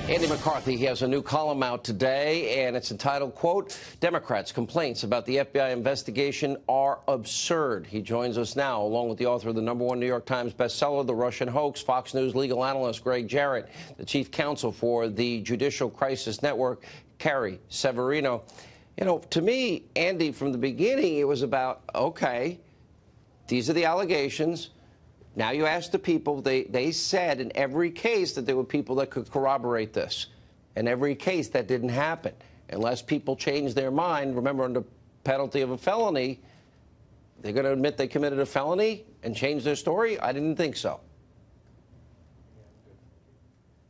Andy McCarthy, he has a new column out today, and it's entitled, quote, Democrats' complaints about the FBI investigation are absurd. He joins us now, along with the author of the #1 New York Times bestseller, The Russian Hoax, Fox News legal analyst Greg Jarrett, the chief counsel for the Judicial Crisis Network, Carrie Severino. You know, to me, Andy, from the beginning, it was about, okay, these are the allegations. Now you ask the people, they said in every case that there were people that could corroborate this. In every case, that didn't happen. Unless people change their mind, remember, under penalty of a felony, they're going to admit they committed a felony and change their story? I didn't think so.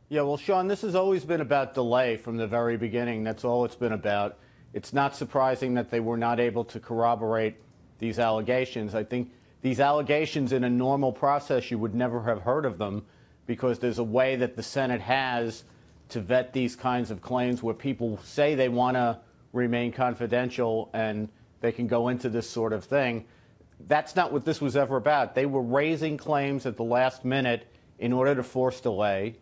Yeah, well, Sean, this has always been about delay from the very beginning. That's all it's been about. It's not surprising that they were not able to corroborate these allegations. I think these allegations, in a normal process, you would never have heard of them, because there's a way that the Senate has to vet these kinds of claims where people say they want to remain confidential and they can go into this sort of thing. That's not what this was ever about. They were raising claims at the last minute in order to force delay.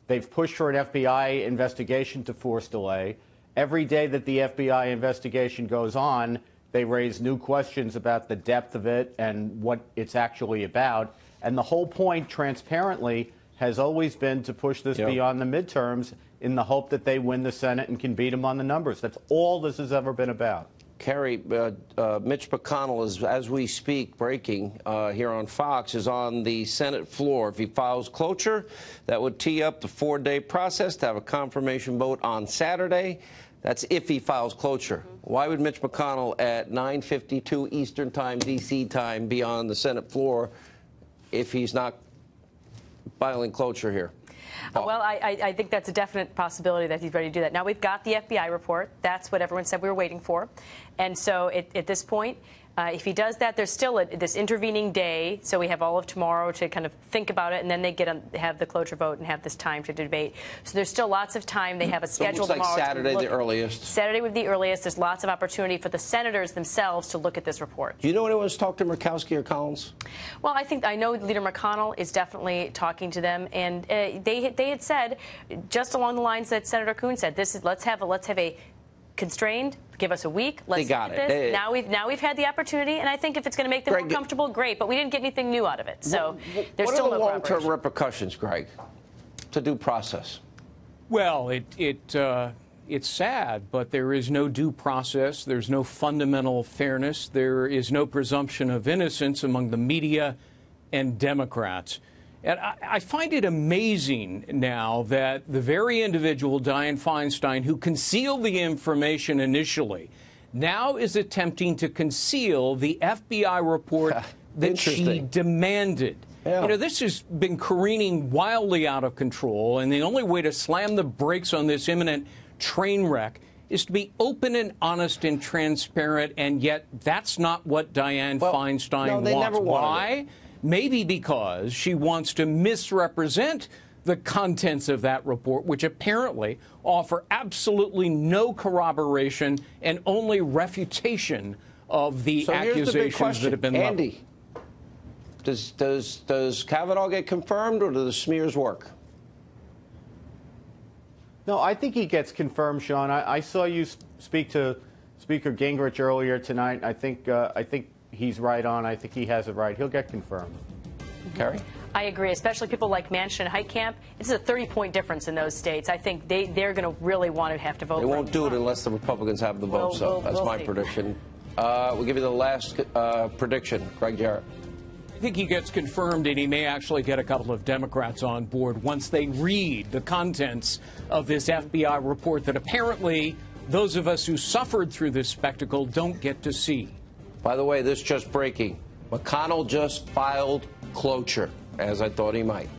They've pushed for an FBI investigation to force delay. Every day that the FBI investigation goes on, they raise new questions about the depth of it and what it's actually about. And the whole point, transparently, has always been to push this beyond the midterms in the hope that they win the Senate and can beat them on the numbers. That's all this has ever been about. Carrie, Mitch McConnell, is, as we speak, breaking here on Fox, is on the Senate floor. If he files cloture, that would tee up the 4-day process to have a confirmation vote on Saturday. That's if he files cloture. Why would Mitch McConnell at 9:52 Eastern Time, D.C. time, be on the Senate floor if he's not filing cloture here? Well, I think that's a definite possibility that he's ready to do that. Now, we've got the FBI report. That's what everyone said we were waiting for. And so at this point, if he does that, there's still this intervening day. So we have all of tomorrow to kind of think about it, and then they have the cloture vote and have this time to debate. So there's still lots of time. They have a schedule tomorrow. Looks like Saturday, the earliest. Saturday would be the earliest. There's lots of opportunity for the senators themselves to look at this report. Do you know anyone's talked to Murkowski or Collins? Well, I know Leader McConnell is definitely talking to them, and they had said, just along the lines that Senator Coons said, let's have a constrained. Give us a week. Let's got look at this. Now we've had the opportunity, and I think if it's going to make them more comfortable, great. But we didn't get anything new out of it, so there's still no what are the long-term repercussions, Greg, to due process? Well, it's sad, but there is no due process. There's no fundamental fairness. There is no presumption of innocence among the media and Democrats. And I find it amazing now that the very individual, Dianne Feinstein, who concealed the information initially, now is attempting to conceal the FBI report that she demanded. You know, this has been careening wildly out of control, and the only way to slam the brakes on this imminent train wreck is to be open and honest and transparent, and yet that's not what Dianne Feinstein wants. Why? Maybe because she wants to misrepresent the contents of that report, which apparently offer absolutely no corroboration and only refutation of the accusations that have been leveled. Andy, does Kavanaugh get confirmed, or do the smears work? No, I think he gets confirmed, Sean. I saw you speak to Speaker Gingrich earlier tonight. I think he's right on. I think he has it right. He'll get confirmed. Carrie? I agree, especially people like Manchin and Heitkamp. It's a 30-point difference in those states. I think they're going to really want to have to vote. They won't do it unless the Republicans have the vote, so that's my prediction. We'll give you the last prediction. Greg Jarrett. I think he gets confirmed, and he may actually get a couple of Democrats on board once they read the contents of this FBI report that apparently those of us who suffered through this spectacle don't get to see. By the way, this just breaking. McConnell just filed cloture, as I thought he might.